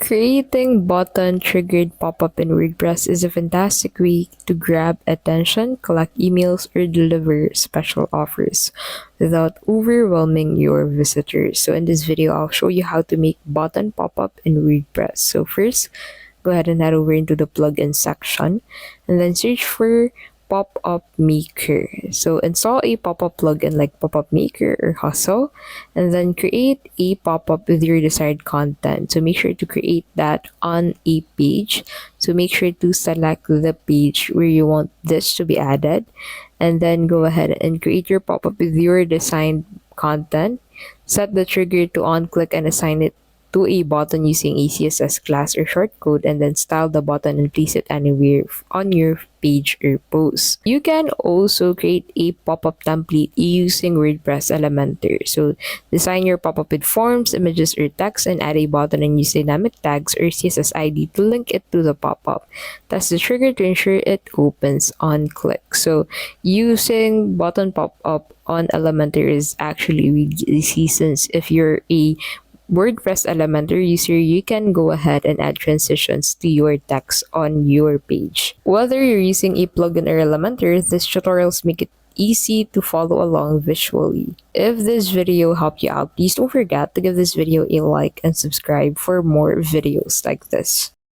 Creating button-triggered pop-up in WordPress is a fantastic way to grab attention, collect emails, or deliver special offers without overwhelming your visitors. So in this video, I'll show you how to make button pop-up in WordPress. So first, go ahead and head over into the plugin section and then search for pop-up maker. So install a pop-up plugin like pop-up maker or hustle, and then create a pop-up with your desired content. So make sure to create that on a page. So make sure to select the page where you want this to be added, and then go ahead and create your pop-up with your designed content. Set the trigger to on click and assign it to a button using a CSS class or shortcode, and then style the button and place it anywhere on your page or post. You can also create a pop-up template using WordPress Elementor. So design your pop-up with forms, images, or text, and add a button and use dynamic tags or CSS ID to link it to the pop-up. That's the trigger to ensure it opens on click. So using button pop-up on Elementor is actually really easy, since if you're a WordPress Elementor user, you can go ahead and add transitions to your text on your page. Whether you're using a plugin or Elementor, these tutorials make it easy to follow along visually. If this video helped you out, please don't forget to give this video a like and subscribe for more videos like this.